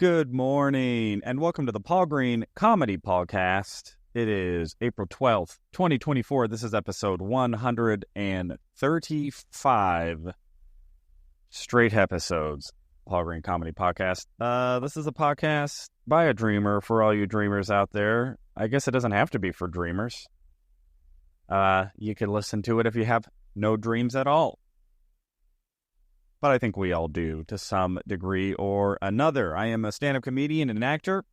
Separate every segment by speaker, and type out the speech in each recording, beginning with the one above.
Speaker 1: Good morning, and welcome to the Paul Green Comedy PaulCast. It is April 12th, 2024. This is episode 135. Straight episodes, Paul Green Comedy Podcast. This is a podcast by a dreamer for all you dreamers out there. I guess it doesn't have to be for dreamers. You can listen to it if you have no dreams at all. But I think we all do to some degree or another. I am a stand-up comedian and an actor,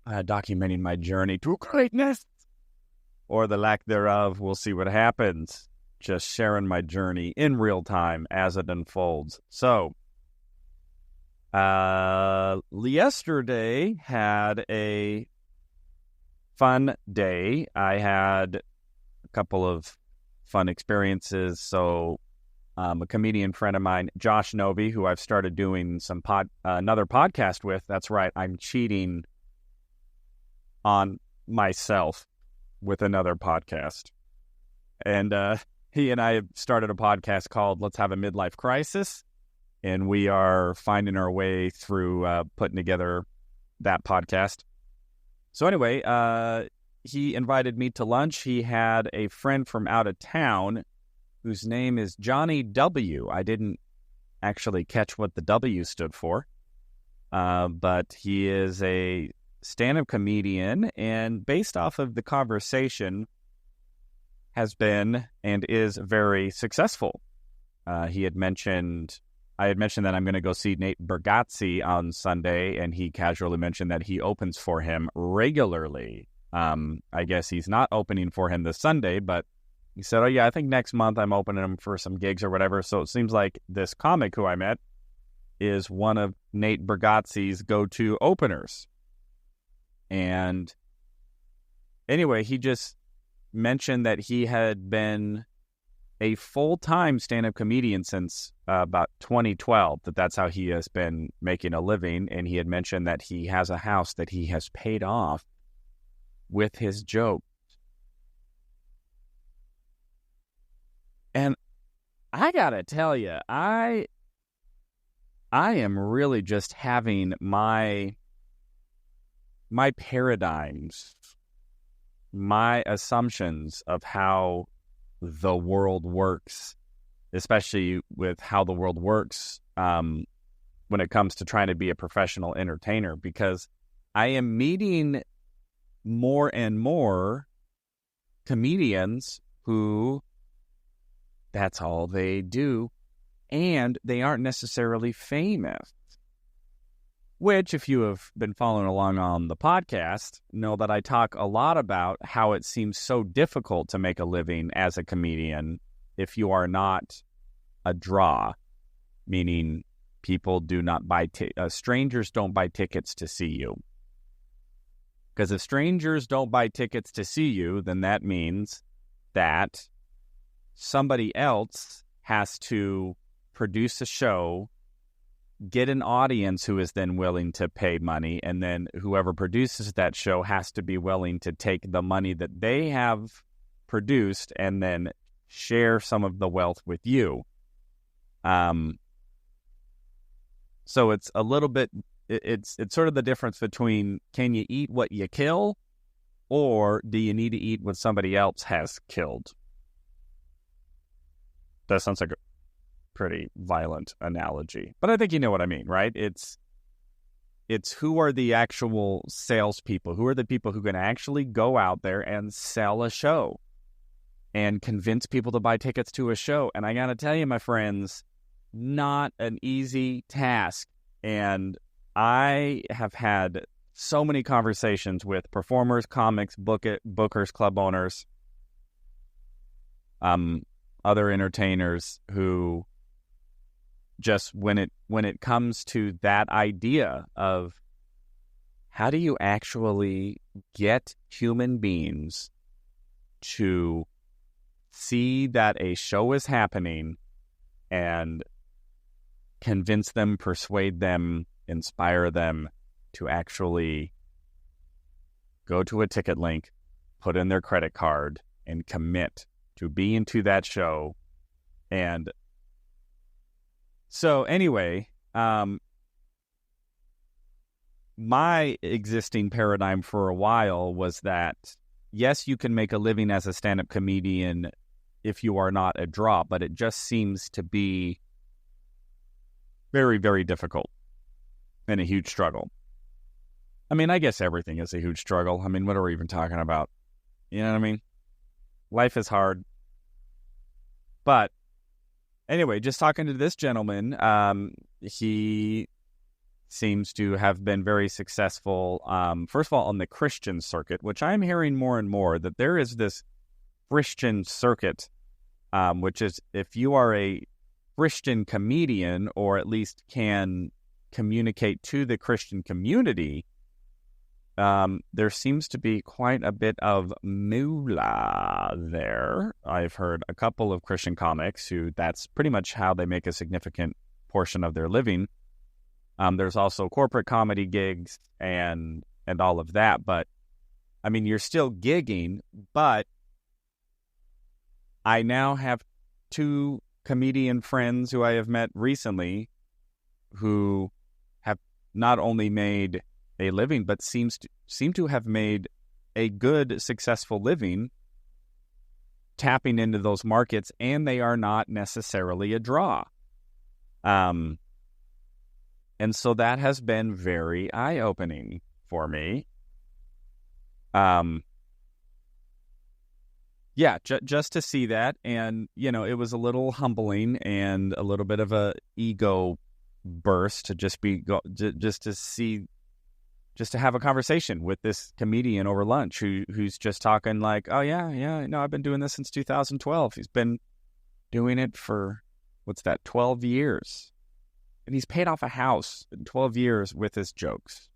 Speaker 1: documenting my journey to greatness, or the lack thereof. We'll see what happens. Just sharing my journey in real time as it unfolds. So, yesterday had a fun day. I had a couple of fun experiences. So, a comedian friend of mine, Josh Novi, who I've started doing some another podcast with. That's right, I'm cheating on myself with another podcast. And he and I have started a podcast called Let's Have a Midlife Crisis. And we are finding our way through putting together that podcast. So anyway, he invited me to lunch. He had a friend from out of town whose name is Johnny W. I didn't actually catch what the W stood for, but he is a stand-up comedian, and based off of the conversation, has been and is very successful. I had mentioned that I'm going to go see Nate Bargatze on Sunday, and he casually mentioned that he opens for him regularly. I guess he's not opening for him this Sunday, but he said, oh, yeah, I think next month I'm opening him for some gigs or whatever. So it seems like this comic who I met is one of Nate Bargatze's go-to openers. And anyway, he just mentioned that he had been a full-time stand-up comedian since about 2012, that's how he has been making a living. And he had mentioned that he has a house that he has paid off with his joke. And I gotta tell you, I am really just having my paradigms, my assumptions of how the world works, especially with how the world works when it comes to trying to be a professional entertainer, because I am meeting more and more comedians who that's all they do, and they aren't necessarily famous. Which, if you have been following along on the podcast, know that I talk a lot about how it seems so difficult to make a living as a comedian if you are not a draw, meaning people do not buy strangers don't buy tickets to see you. Because if strangers don't buy tickets to see you, then that means that somebody else has to produce a show, get an audience who is then willing to pay money, and then whoever produces that show has to be willing to take the money that they have produced and then share some of the wealth with you. So it's a little bit, it's sort of the difference between, can you eat what you kill, or do you need to eat what somebody else has killed? That sounds like a pretty violent analogy, but I think you know what I mean, right? It's who are the actual salespeople? Who are the people who can actually go out there and sell a show and convince people to buy tickets to a show? And I gotta tell you, my friends, not an easy task. And I have had so many conversations with performers, comics, bookers, club owners, other entertainers who just when it comes to that idea of how do you actually get human beings to see that a show is happening and convince them, persuade them, inspire them to actually go to a ticket link, put in their credit card, and commit to be into that show. And so anyway, my existing paradigm for a while was that, yes, you can make a living as a stand-up comedian if you are not a draw, but it just seems to be very, very difficult and a huge struggle. I mean, I guess everything is a huge struggle. I mean, what are we even talking about? You know what I mean? Life is hard. But anyway, just talking to this gentleman, he seems to have been very successful, first of all, on the Christian circuit, which I'm hearing more and more, that there is this Christian circuit, which is if you are a Christian comedian, or at least can communicate to the Christian community, there seems to be quite a bit of moolah there. I've heard a couple of Christian comics who that's pretty much how they make a significant portion of their living. There's also corporate comedy gigs and all of that. But, I mean, you're still gigging, but I now have 2 comedian friends who I have met recently who have not only made a living, but seem to have made a good, successful living tapping into those markets, and they are not necessarily a draw. And so that has been very eye-opening for me. Yeah, just to see that, and, you know, it was a little humbling and a little bit of a ego burst to just to have a conversation with this comedian over lunch who's just talking like, oh, yeah, no, I've been doing this since 2012. He's been doing it for, 12 years. And he's paid off a house in 12 years with his jokes.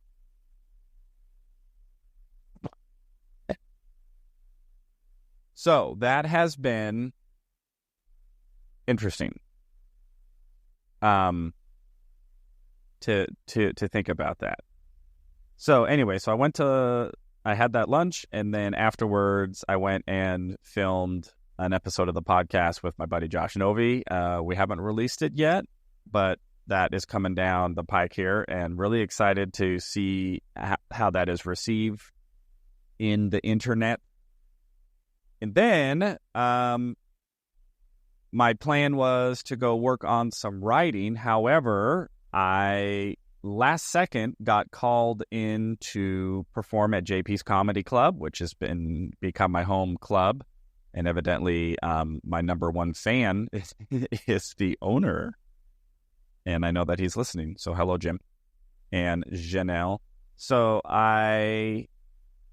Speaker 1: So that has been interesting to think about that. So anyway, I had that lunch, and then afterwards I went and filmed an episode of the podcast with my buddy Josh Novi. We haven't released it yet, but that is coming down the pike here, and really excited to see how that is received in the internet. And then my plan was to go work on some writing. However, I last second got called in to perform at JP's Comedy Club, which has become my home club. And evidently, my number one fan is the owner. And I know that he's listening. So hello, Jim and Janelle. So I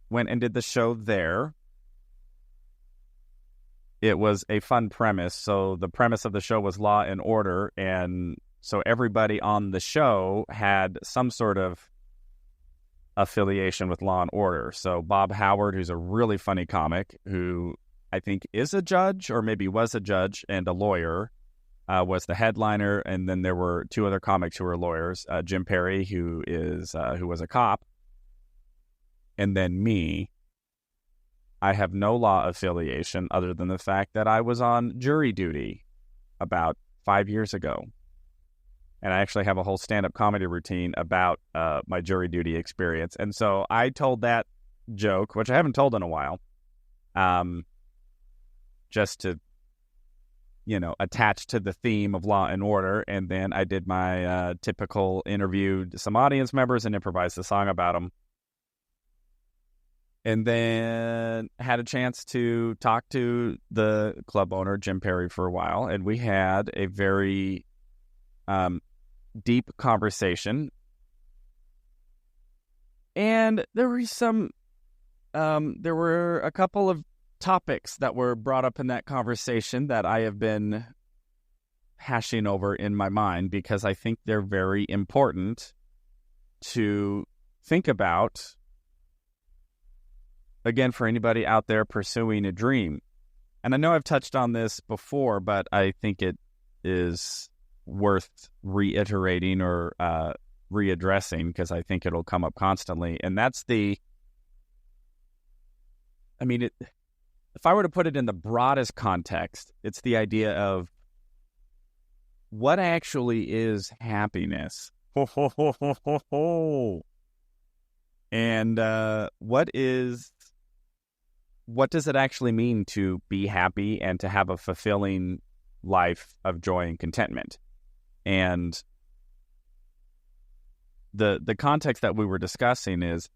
Speaker 1: went and did the show there. It was a fun premise. So the premise of the show was law and order. And so everybody on the show had some sort of affiliation with law and order. So Bob Howard, who's a really funny comic, who I think is a judge or maybe was a judge and a lawyer, was the headliner. And then there were 2 other comics who were lawyers, Jim Perry, who was a cop, and then me. I have no law affiliation other than the fact that I was on jury duty about 5 years ago. And I actually have a whole stand-up comedy routine about my jury duty experience. And so I told that joke, which I haven't told in a while, just to, attach to the theme of law and order. And then I did my typical interviewed some audience members and improvised a song about them. And then had a chance to talk to the club owner, Jim Perry, for a while. And we had a very deep conversation. And there were there were a couple of topics that were brought up in that conversation that I have been hashing over in my mind, because I think they're very important to think about, again, for anybody out there pursuing a dream. And I know I've touched on this before, but I think it is worth reiterating or readdressing, because I think it'll come up constantly. And that's if I were to put it in the broadest context, it's the idea of what actually is happiness. And what does it actually mean to be happy and to have a fulfilling life of joy and contentment? And the context that we were discussing is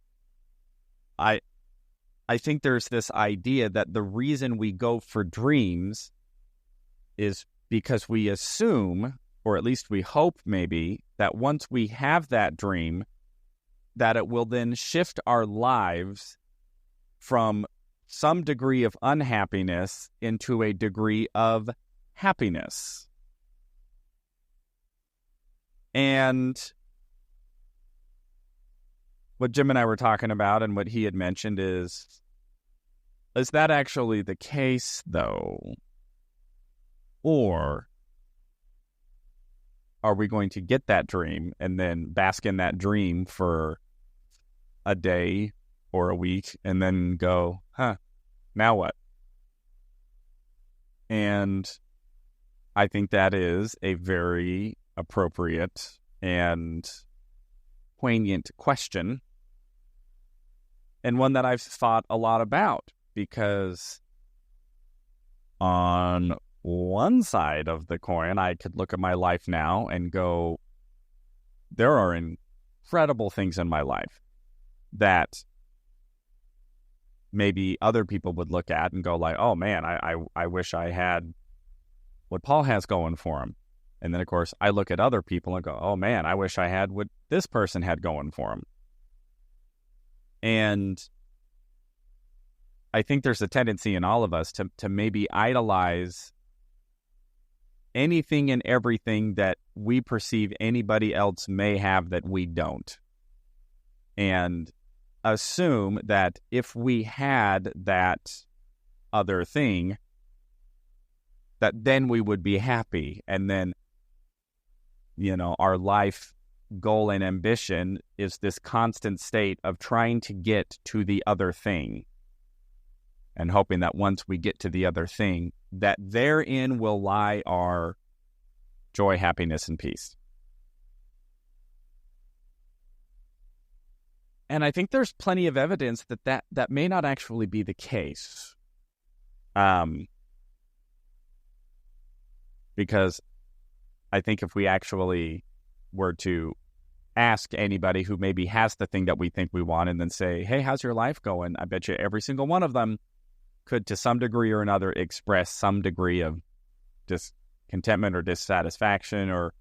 Speaker 1: I think there's this idea that the reason we go for dreams is because we assume, or at least we hope maybe, that once we have that dream, that it will then shift our lives from some degree of unhappiness into a degree of happiness. And what Jim and I were talking about and what he had mentioned is that actually the case, though? Or are we going to get that dream and then bask in that dream for a day or a week and then go, now what? And I think that is a very appropriate and poignant question, and one that I've thought a lot about, because on one side of the coin, I could look at my life now and go, there are incredible things in my life that maybe other people would look at and go like, oh man, I wish I had what Paul has going for him. And then, of course, I look at other people and go, oh man, I wish I had what this person had going for him. And I think there's a tendency in all of us to maybe idolize anything and everything that we perceive anybody else may have that we don't. And assume that if we had that other thing, that then we would be happy. And then, our life goal and ambition is this constant state of trying to get to the other thing and hoping that once we get to the other thing, that therein will lie our joy, happiness, and peace. And I think there's plenty of evidence that may not actually be the case. Because I think if we actually were to ask anybody who maybe has the thing that we think we want and then say, hey, how's your life going? I bet you every single one of them could, to some degree or another, express some degree of discontentment or dissatisfaction, or,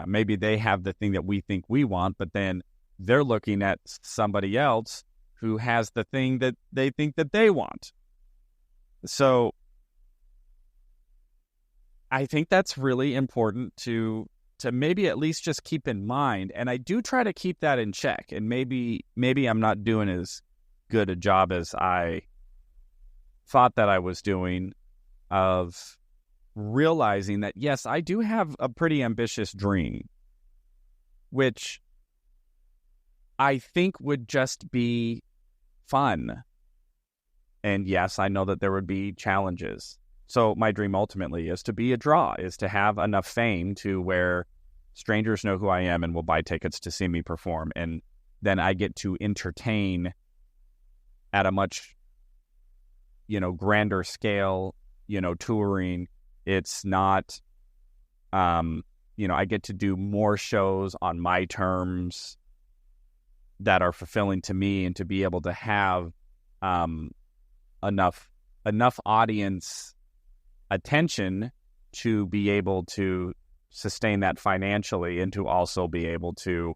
Speaker 1: maybe they have the thing that we think we want, but then they're looking at somebody else who has the thing that they think that they want. So I think that's really important to maybe at least just keep in mind. And I do try to keep that in check. And maybe I'm not doing as good a job as I thought that I was doing of realizing that, yes, I do have a pretty ambitious dream, which I think would just be fun. And yes, I know that there would be challenges. So my dream ultimately is to be a draw, is to have enough fame to where strangers know who I am and will buy tickets to see me perform. And then I get to entertain at a much, grander scale, touring. It's not, I get to do more shows on my terms that are fulfilling to me, and to be able to have enough audience attention to be able to sustain that financially, and to also be able to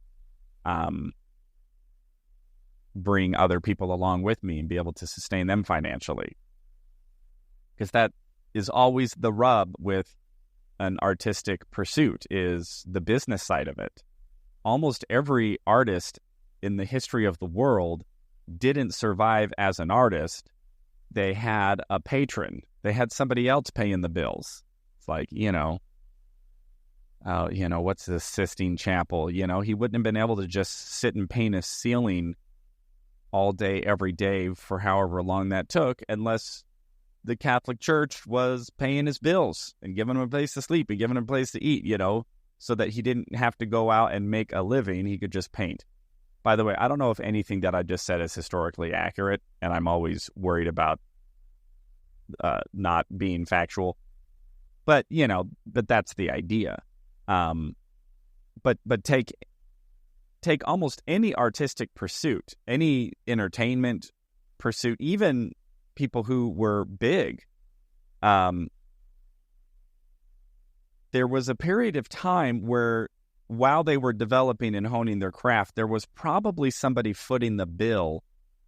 Speaker 1: bring other people along with me and be able to sustain them financially. Because that is always the rub with an artistic pursuit, is the business side of it. Almost every artist in the history of the world didn't survive as an artist. They had a patron. They had somebody else paying the bills. It's like, what's the Sistine Chapel? He wouldn't have been able to just sit and paint a ceiling all day, every day for however long that took, unless the Catholic Church was paying his bills and giving him a place to sleep and giving him a place to eat, so that he didn't have to go out and make a living. He could just paint. by the way, I don't know if anything that I just said is historically accurate, and I'm always worried about not being factual. But, but that's the idea. But take almost any artistic pursuit, any entertainment pursuit, even people who were big. There was a period of time where while they were developing and honing their craft, there was probably somebody footing the bill,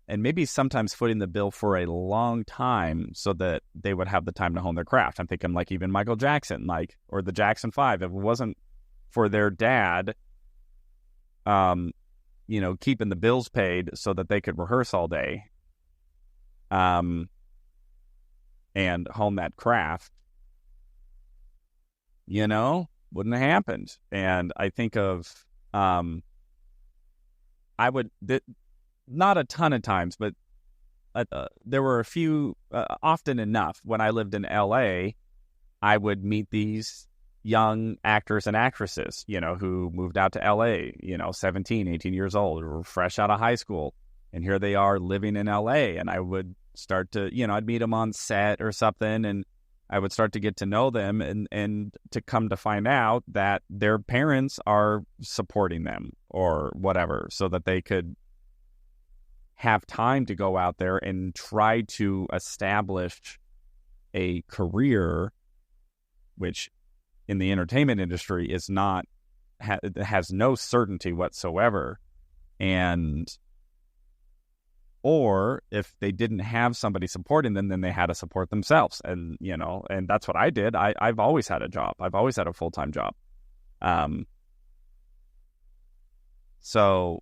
Speaker 1: and maybe sometimes footing the bill for a long time so that they would have the time to hone their craft. I'm thinking like even Michael Jackson, or the Jackson 5. If it wasn't for their dad, keeping the bills paid so that they could rehearse all day, and hone that craft, wouldn't have happened. And I think of, not a ton of times, but there were a few, often enough, when I lived in LA, I would meet these young actors and actresses, who moved out to LA, 17, 18 years old, or fresh out of high school. And here they are living in LA. And I would start to, I'd meet them on set or something, and I would start to get to know them and to come to find out that their parents are supporting them or whatever, so that they could have time to go out there and try to establish a career, which in the entertainment industry is not, has no certainty whatsoever. Or if they didn't have somebody supporting them, then they had to support themselves. And, and that's what I did. I've always had a job. I've always had a full-time job. So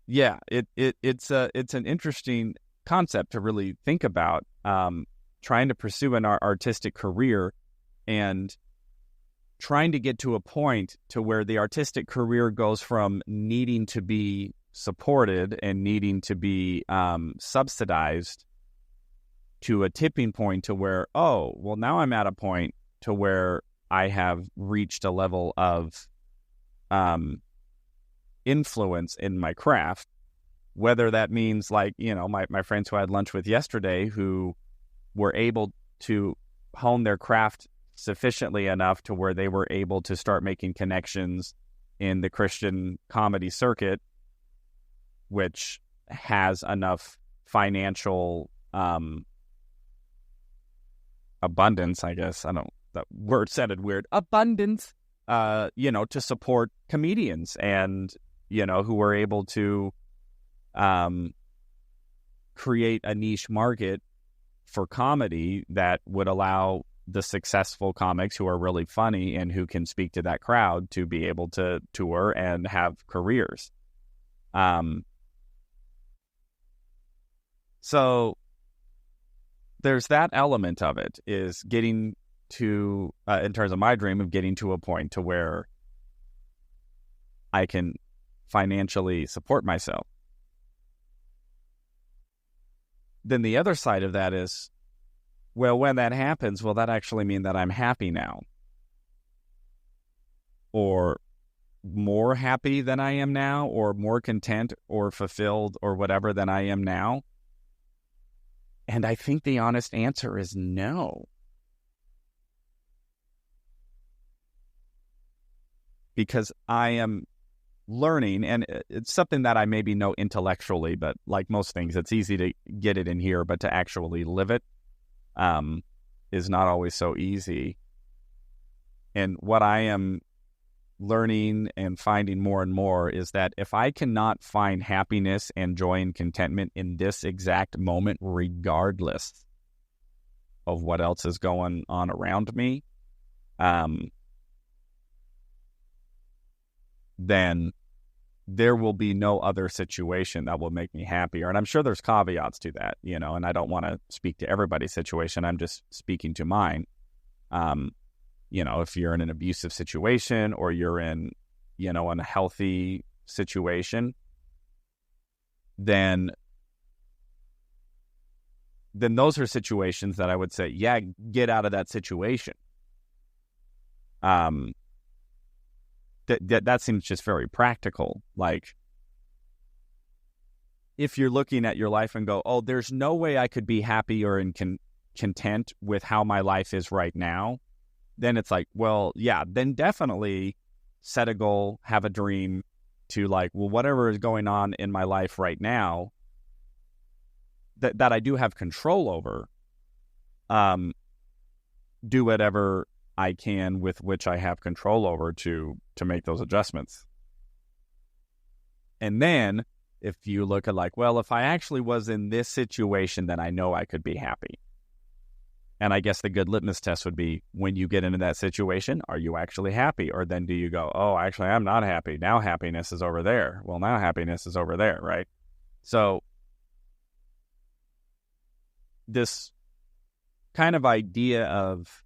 Speaker 1: yeah, it's an interesting concept to really think about, trying to pursue an artistic career and trying to get to a point to where the artistic career goes from needing to be supported and needing to be subsidized to a tipping point to where, now I'm at a point to where I have reached a level of influence in my craft, whether that means like, my friends who I had lunch with yesterday who were able to hone their craft sufficiently enough to where they were able to start making connections in the Christian comedy circuit, which has enough financial abundance, I guess. That word sounded weird. Abundance, to support comedians and, who were able to create a niche market for comedy that would allow the successful comics who are really funny and who can speak to that crowd to be able to tour and have careers. So there's that element of it, is getting to, in terms of my dream of getting to a point to where I can financially support myself. Then the other side of that is, well, when that happens, will that actually mean that I'm happy now? Or more happy than I am now, or more content or fulfilled or whatever than I am now? And I think the honest answer is no. Because I am learning, and it's something that I maybe know intellectually, but like most things, it's easy to get it in here, but to actually live it is not always so easy. And what I am learning and finding more and more is that if I cannot find happiness and joy and contentment in this exact moment, regardless of what else is going on around me, then there will be no other situation that will make me happier. And I'm sure there's caveats to that, and I don't want to speak to everybody's situation. I'm just speaking to mine. If you're in an abusive situation or you're in, an unhealthy situation, then those are situations that I would say, get out of that situation. that seems just very practical. Like, if you're looking at your life and go, oh, there's no way I could be happy or content with how my life is right now, then it's like, well, yeah, then definitely set a goal, have a dream to like, well, whatever is going on in my life right now that I do have control over, do whatever I can with which I have control over to make those adjustments. And then if you look at like, well, if I actually was in this situation, then I know I could be happy. And I guess the good litmus test would be, when you get into that situation, are you actually happy? Or then do you go, oh, actually, I'm not happy. Now happiness is over there. Well, now happiness is over there, right? So this kind of idea of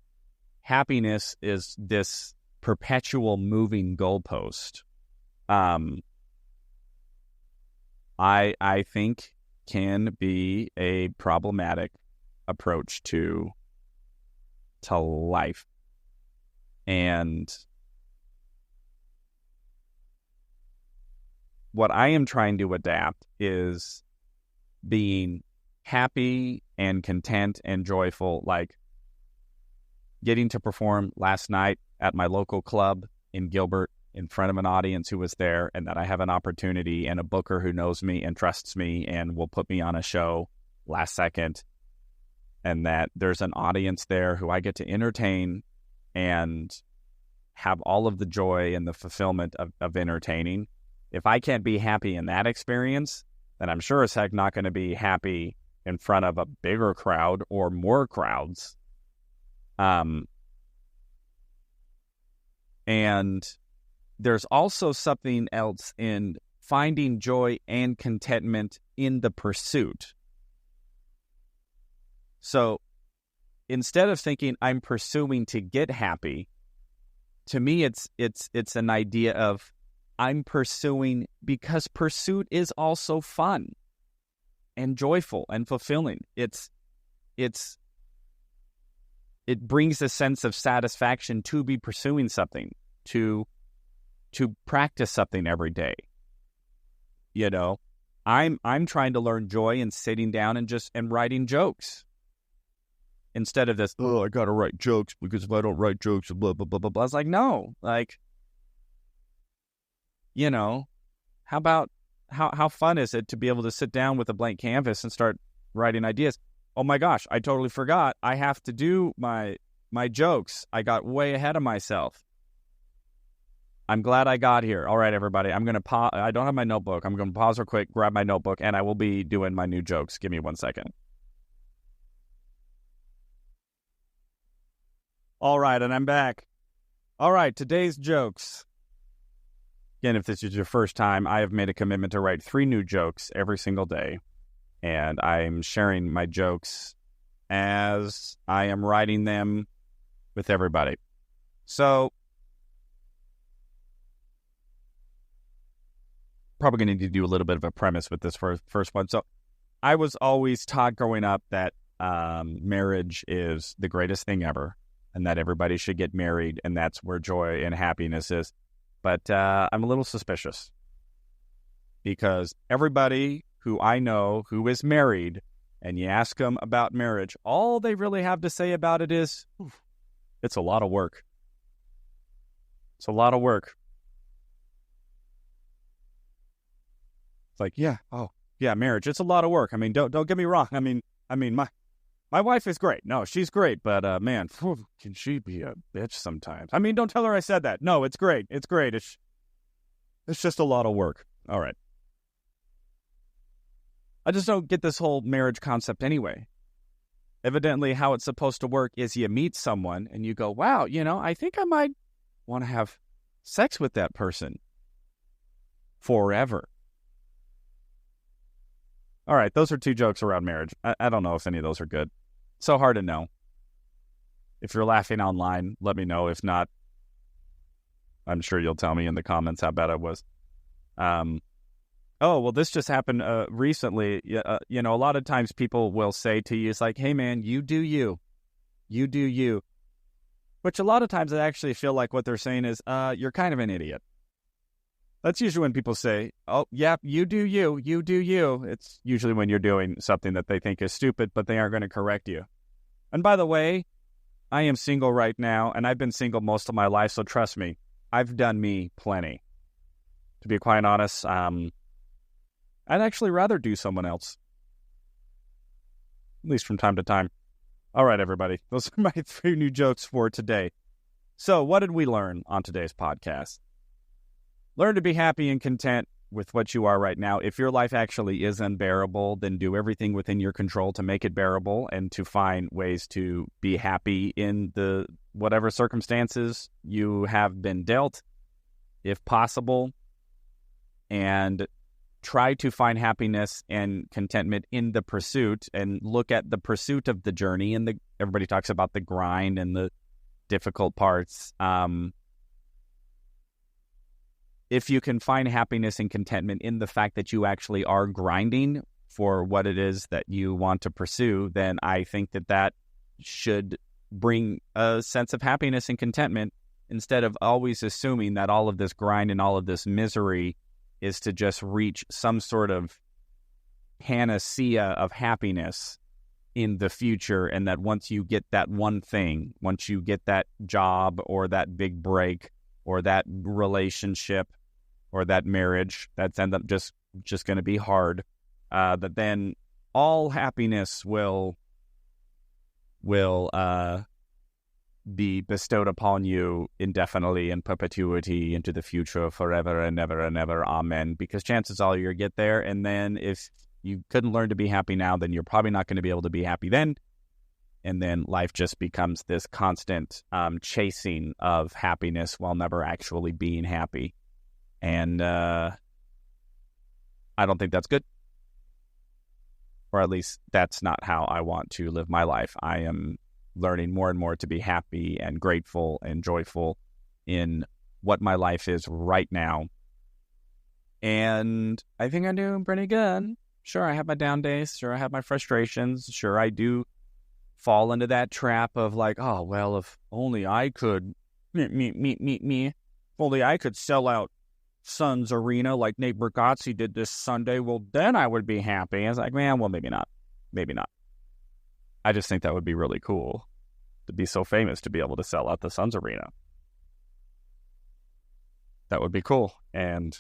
Speaker 1: happiness is this perpetual moving goalpost. I think can be a problematic approach to life. And what I am trying to adapt is being happy and content and joyful, like getting to perform last night at my local club in Gilbert in front of an audience who was there, and that I have an opportunity and a booker who knows me and trusts me and will put me on a show last second, and that there's an audience there who I get to entertain and have all of the joy and the fulfillment of entertaining. If I can't be happy in that experience, then I'm sure as heck not going to be happy in front of a bigger crowd or more crowds. And there's also something else in finding joy and contentment in the pursuit. So instead of thinking I'm pursuing to get happy, to me it's an idea of I'm pursuing because pursuit is also fun and joyful and fulfilling. It brings a sense of satisfaction to be pursuing something, to practice something every day. You know, I'm trying to learn joy in sitting down and writing jokes. Instead of this, oh, I got to write jokes because if I don't write jokes, blah, blah, blah, blah, blah. It's like, no, like, you know, how fun is it to be able to sit down with a blank canvas and start writing ideas? Oh my gosh, I totally forgot. I have to do my jokes. I got way ahead of myself. I'm glad I got here. All right, everybody, I'm going to pause. I don't have my notebook. I'm going to pause real quick, grab my notebook, and I will be doing my new jokes. Give me 1 second. All right, and I'm back. All right, today's jokes. Again, if this is your first time, I have made a commitment to write 3 new jokes every single day. And I'm sharing my jokes as I am writing them with everybody. So, probably going to need to do a little bit of a premise with this first one. So, I was always taught growing up that marriage is the greatest thing ever, and that everybody should get married, and that's where joy and happiness is. But I'm a little suspicious, because everybody who I know who is married, and you ask them about marriage, all they really have to say about it is, it's a lot of work. It's a lot of work. It's like, yeah, marriage, it's a lot of work. I mean, don't get me wrong. I mean, my wife is great. No, she's great, but man, can she be a bitch sometimes? I mean, don't tell her I said that. No, it's great. It's great. It's just a lot of work. All right. I just don't get this whole marriage concept anyway. Evidently, how it's supposed to work is you meet someone and you go, wow, I think I might want to have sex with that person forever. All right, those are 2 jokes around marriage. I don't know if any of those are good. So hard to know. If you're laughing online, let me know. If not, I'm sure you'll tell me in the comments how bad I was. Oh, well, this just happened recently. A lot of times people will say to you, it's like, hey, man, you do you. You do you. which a lot of times I actually feel like what they're saying is, you're kind of an idiot. That's usually when people say, oh, yeah, you do you. It's usually when you're doing something that they think is stupid, but they aren't going to correct you. And by the way, I am single right now, and I've been single most of my life, so trust me, I've done me plenty. To be quite honest, I'd actually rather do someone else. At least from time to time. All right, everybody. Those are my 3 new jokes for today. So what did we learn on today's podcast? Learn to be happy and content with what you are right now. If your life actually is unbearable, then do everything within your control to make it bearable and to find ways to be happy in the whatever circumstances you have been dealt, if possible. And try to find happiness and contentment in the pursuit, and look at the pursuit of the journey. And everybody talks about the grind and the difficult parts. If you can find happiness and contentment in the fact that you actually are grinding for what it is that you want to pursue, then I think that should bring a sense of happiness and contentment, instead of always assuming that all of this grind and all of this misery is to just reach some sort of panacea of happiness in the future, and that once you get that one thing, once you get that job or that big break or that relationship or that marriage that's end up just going to be hard, that then all happiness will be bestowed upon you indefinitely in perpetuity into the future, forever and ever and ever. Amen. Because chances are you'll get there, and then if you couldn't learn to be happy now, then you're probably not going to be able to be happy then. And then life just becomes this constant chasing of happiness while never actually being happy. And I don't think that's good. Or at least that's not how I want to live my life. I am learning more and more to be happy and grateful and joyful in what my life is right now. And I think I'm doing pretty good. Sure, I have my down days. Sure, I have my frustrations. Sure, I do fall into that trap of like, oh, well, if only I could, me. If only I could sell out Suns Arena like Nate Bargatze did this Sunday, well, then I would be happy. I was like, man, well, maybe not. Maybe not. I just think that would be really cool to be so famous to be able to sell out the Suns Arena. That would be cool. And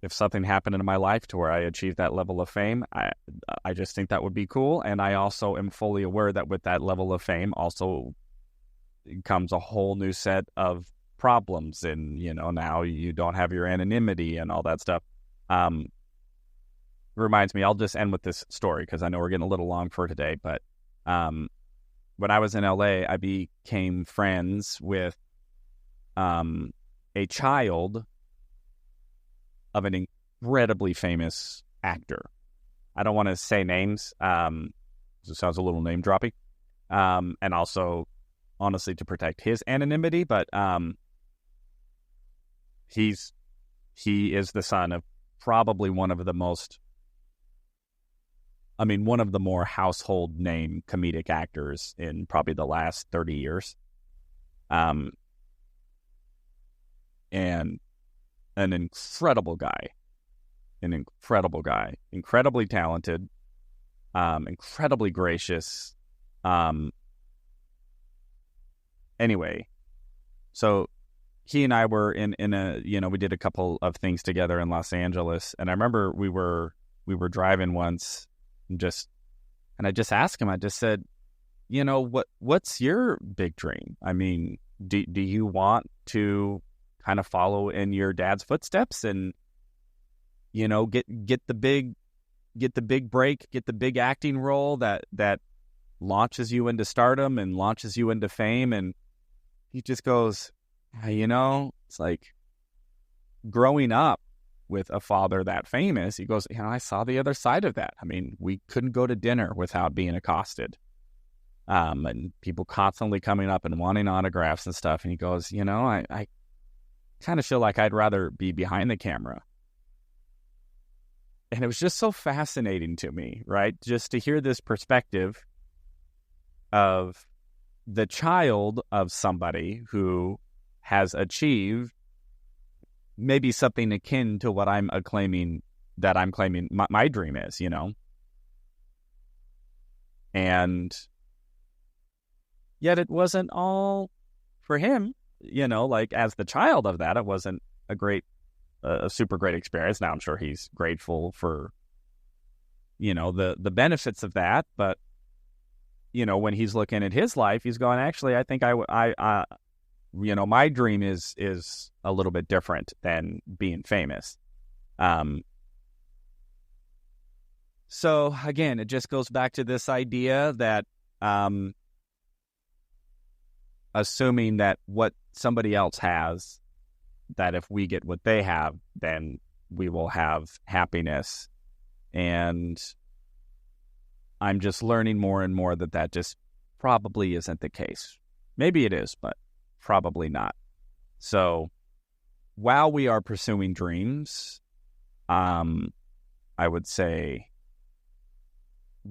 Speaker 1: if something happened in my life to where I achieved that level of fame, I just think that would be cool. And I also am fully aware that with that level of fame also comes a whole new set of problems. And, now you don't have your anonymity and all that stuff. Reminds me, I'll just end with this story because I know we're getting a little long for today. But when I was in LA, I became friends with a child of an incredibly famous actor. I don't want to say names. It sounds a little name droppy. And also, honestly, to protect his anonymity. But he is the son of probably one of the more household name comedic actors in probably the last 30 years. And an incredible guy, incredibly talented, incredibly gracious. Anyway, so he and I were in a, we did a couple of things together in Los Angeles. And I remember we were driving once and I just asked him, I just said, what's your big dream? I mean, do you want to kind of follow in your dad's footsteps and, get the big break, get the big acting role that launches you into stardom and launches you into fame? And he just goes, it's like growing up with a father that famous. He goes, I saw the other side of that. I mean, we couldn't go to dinner without being accosted. And people constantly coming up and wanting autographs and stuff. And he goes, I kind of feel like I'd rather be behind the camera. And it was just so fascinating to me, right? Just to hear this perspective of the child of somebody who has achieved maybe something akin to what I'm claiming my dream is, and yet it wasn't all for him, like as the child of that, it wasn't a super great experience. Now I'm sure he's grateful for, the benefits of that, but when he's looking at his life, he's going, actually, I think my dream is a little bit different than being famous. So again, it just goes back to this idea that assuming that what somebody else has, that if we get what they have, then we will have happiness. And I'm just learning more and more that just probably isn't the case. Maybe it is, but probably not. So while we are pursuing dreams, I would say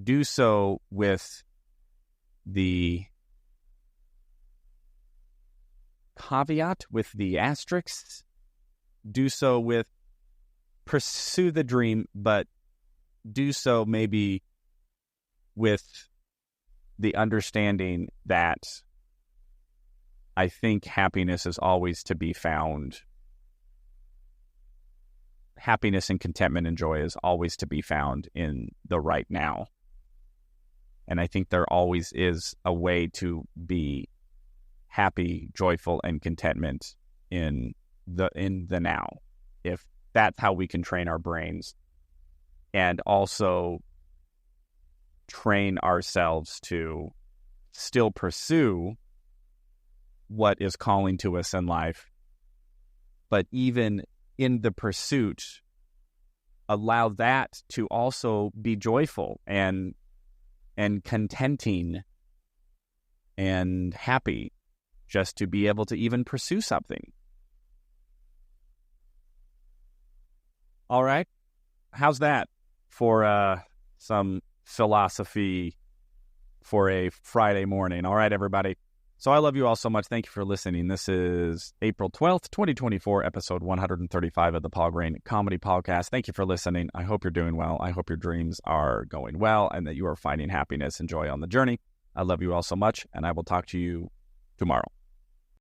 Speaker 1: do so with the caveat, with the asterisks. Do so with pursue the dream, but do so maybe with the understanding that I think happiness is always to be found. Happiness and contentment and joy is always to be found in the right now. And I think there always is a way to be happy, joyful, and contentment in the now. If that's how we can train our brains and also train ourselves to still pursue what is calling to us in life, but even in the pursuit, allow that to also be joyful and contenting and happy, just to be able to even pursue something. All right. How's that for some philosophy for a Friday morning? All right, everybody. So I love you all so much. Thank you for listening. This is April 12th, 2024, episode 135 of the Paul Grain Comedy Podcast. Thank you for listening. I hope you're doing well. I hope your dreams are going well and that you are finding happiness and joy on the journey. I love you all so much, and I will talk to you tomorrow.